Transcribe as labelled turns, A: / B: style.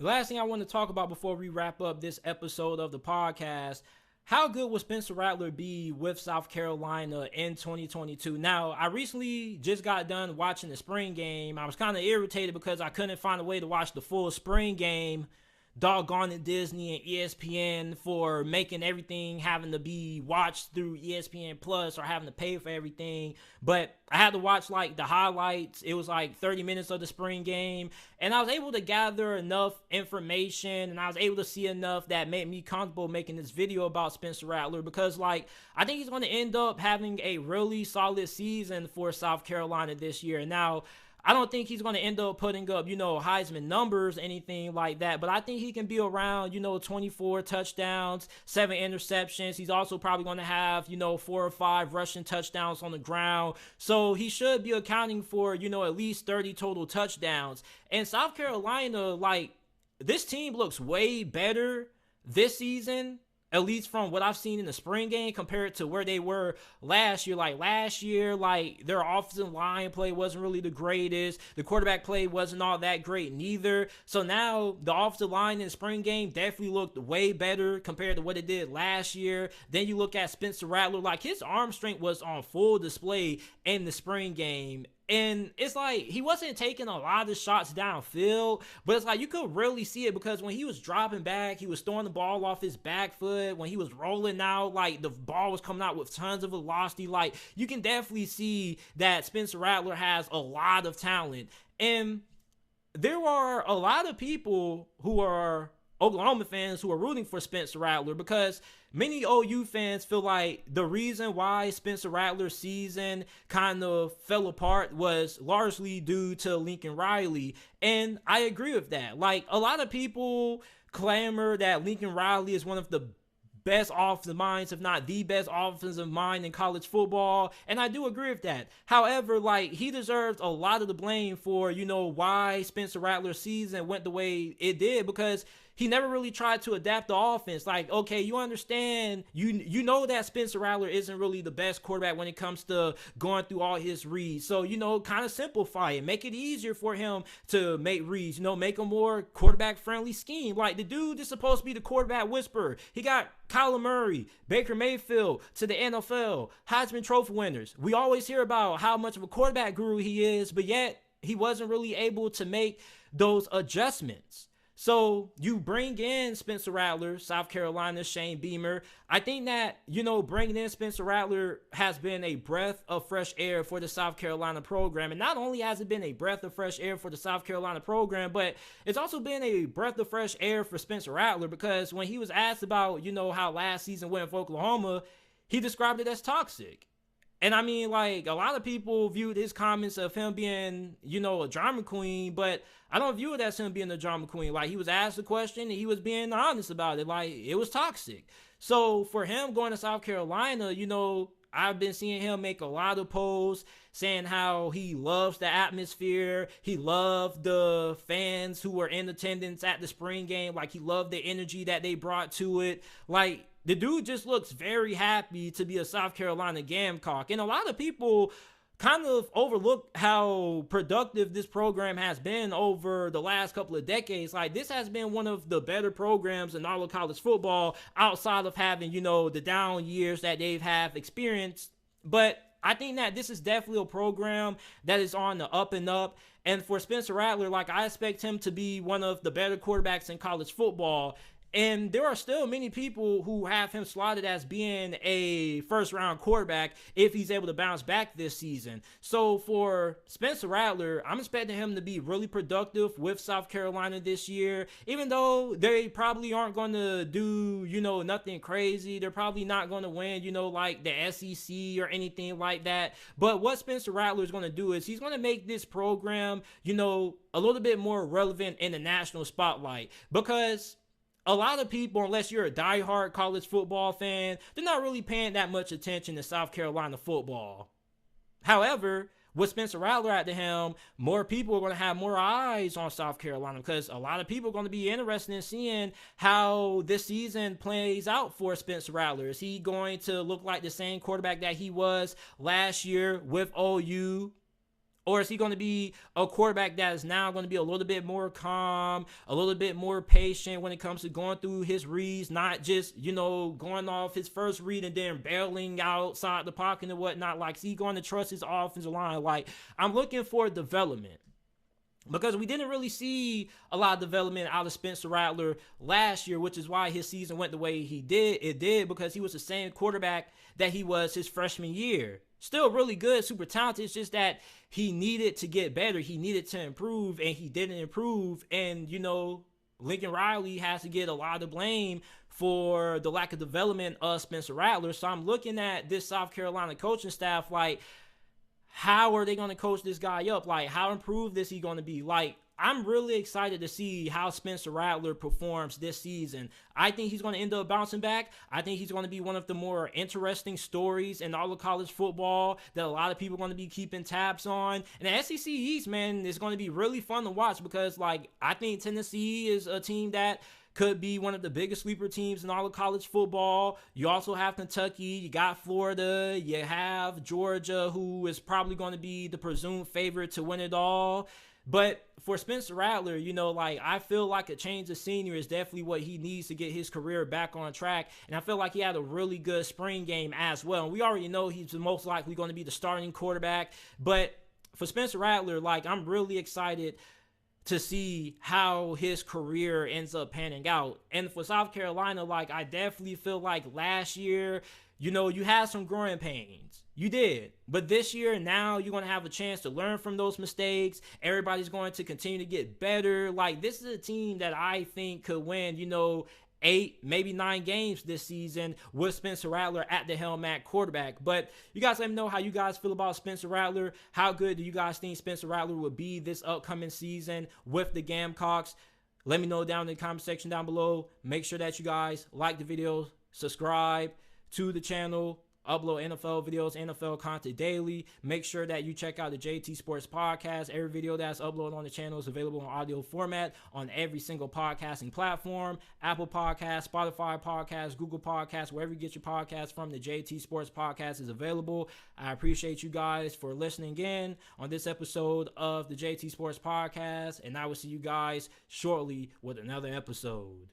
A: The last thing I want to talk about before we wrap up this episode of the podcast, how good will Spencer Rattler be with South Carolina in 2022? Now, I recently just got done watching the spring game. I was kind of irritated because I couldn't find a way to watch the full spring game. Doggone it, Disney and ESPN for making everything having to be watched through ESPN Plus or having to pay for everything. But I had to watch like the highlights. It was like 30 minutes of the spring game, and I was able to gather enough information, and I was able to see enough that made me comfortable making this video about Spencer Rattler, because like I think he's going to end up having a really solid season for South Carolina this year. Now, I don't think he's going to end up putting up, Heisman numbers, anything like that. But I think he can be around, 24 touchdowns, 7 interceptions. He's also probably going to have, 4 or 5 rushing touchdowns on the ground. So he should be accounting for, at least 30 total touchdowns. And South Carolina, like, this team looks way better this season, at least from what I've seen in the spring game, compared to where they were last year. Like last year, like their offensive line play wasn't really the greatest. The quarterback play wasn't all that great neither. So now the offensive line in the spring game definitely looked way better compared to what it did last year. Then you look at Spencer Rattler, like his arm strength was on full display in the spring game. And it's like he wasn't taking a lot of shots downfield, but it's like you could really see it, because when he was dropping back, he was throwing the ball off his back foot. When he was rolling out, like the ball was coming out with tons of velocity. Like you can definitely see that Spencer Rattler has a lot of talent. And there are a lot of people who are Oklahoma fans who are rooting for Spencer Rattler, because many OU fans feel like the reason why Spencer Rattler's season kind of fell apart was largely due to Lincoln Riley. And I agree with that. Like a lot of people clamor that Lincoln Riley is one of the best offensive minds, if not the best offensive mind in college football. And I do agree with that. However, like he deserves a lot of the blame for, why Spencer Rattler's season went the way it did, because he never really tried to adapt the offense. Like, okay, you understand, you know that Spencer Rattler isn't really the best quarterback when it comes to going through all his reads. So, kind of simplify it. Make it easier for him to make reads, make a more quarterback-friendly scheme. Like, the dude is supposed to be the quarterback whisperer. He got Kyler Murray, Baker Mayfield to the NFL, Heisman Trophy winners. We always hear about how much of a quarterback guru he is, but yet he wasn't really able to make those adjustments. So you bring in Spencer Rattler, South Carolina, Shane Beamer. I think that, bringing in Spencer Rattler has been a breath of fresh air for the South Carolina program. And not only has it been a breath of fresh air for the South Carolina program, but it's also been a breath of fresh air for Spencer Rattler, because when he was asked about, how last season went for Oklahoma, he described it as toxic. And I mean, like, a lot of people viewed his comments of him being, a drama queen, but I don't view it as him being a drama queen. Like, he was asked a question and he was being honest about it. Like, it was toxic. So for him going to South Carolina, I've been seeing him make a lot of posts saying how he loves the atmosphere. He loved the fans who were in attendance at the spring game. Like, he loved the energy that they brought to it. Like, the dude just looks very happy to be a South Carolina Gamecock. And a lot of people kind of overlook how productive this program has been over the last couple of decades. Like, this has been one of the better programs in all of college football, outside of having, the down years that they've have experienced. But I think that this is definitely a program that is on the up and up. And for Spencer Rattler, like, I expect him to be one of the better quarterbacks in college football. And there are still many people who have him slotted as being a first-round quarterback if he's able to bounce back this season. So for Spencer Rattler, I'm expecting him to be really productive with South Carolina this year. Even though they probably aren't going to do, nothing crazy. They're probably not going to win, like the SEC or anything like that. But what Spencer Rattler is going to do is he's going to make this program, a little bit more relevant in the national spotlight. Because a lot of people, unless you're a diehard college football fan, they're not really paying that much attention to South Carolina football. However, with Spencer Rattler at the helm, more people are going to have more eyes on South Carolina, because a lot of people are going to be interested in seeing how this season plays out for Spencer Rattler. Is he going to look like the same quarterback that he was last year with OU? Or is he going to be a quarterback that is now going to be a little bit more calm, a little bit more patient when it comes to going through his reads, not just, going off his first read and then bailing outside the pocket and whatnot? Like, is he going to trust his offensive line? Like, I'm looking for development, because we didn't really see a lot of development out of Spencer Rattler last year, which is why his season went the way he did. It did because he was the same quarterback that he was his freshman year. Still really good, super talented. It's just that he needed to get better. He needed to improve, and he didn't improve. And, Lincoln Riley has to get a lot of blame for the lack of development of Spencer Rattler. So I'm looking at this South Carolina coaching staff like, how are they going to coach this guy up? Like, how improved is he going to be? Like, I'm really excited to see how Spencer Rattler performs this season. I think he's going to end up bouncing back. I think he's going to be one of the more interesting stories in all of college football that a lot of people are going to be keeping tabs on. And the SEC East, man, is going to be really fun to watch because, like, I think Tennessee is a team that could be one of the biggest sleeper teams in all of college football. You also have Kentucky, you got Florida, you have Georgia, who is probably going to be the presumed favorite to win it all. But for Spencer Rattler, I feel like a change of scenery is definitely what he needs to get his career back on track. And I feel like he had a really good spring game as well. And we already know he's most likely going to be the starting quarterback. But for Spencer Rattler, I'm really excited to see how his career ends up panning out. And for South Carolina, I definitely feel like last year, you had some growing pains. You did. But this year, now you're going to have a chance to learn from those mistakes. Everybody's going to continue to get better. This is a team that I think could win, 8, maybe 9 games this season with Spencer Rattler at the helm at quarterback. But you guys let me know how you guys feel about Spencer Rattler. How good do you guys think Spencer Rattler will be this upcoming season with the Gamecocks? Let me know down in the comment section down below. Make sure that you guys like the video, subscribe to the channel, upload NFL videos, NFL content daily. Make sure that you check out the JT Sports Podcast. Every video that's uploaded on the channel is available in audio format on every single podcasting platform. Apple Podcasts, Spotify Podcasts, Google Podcasts, wherever you get your podcasts from, the JT Sports Podcast is available. I appreciate you guys for listening in on this episode of the JT Sports Podcast, and I will see you guys shortly with another episode.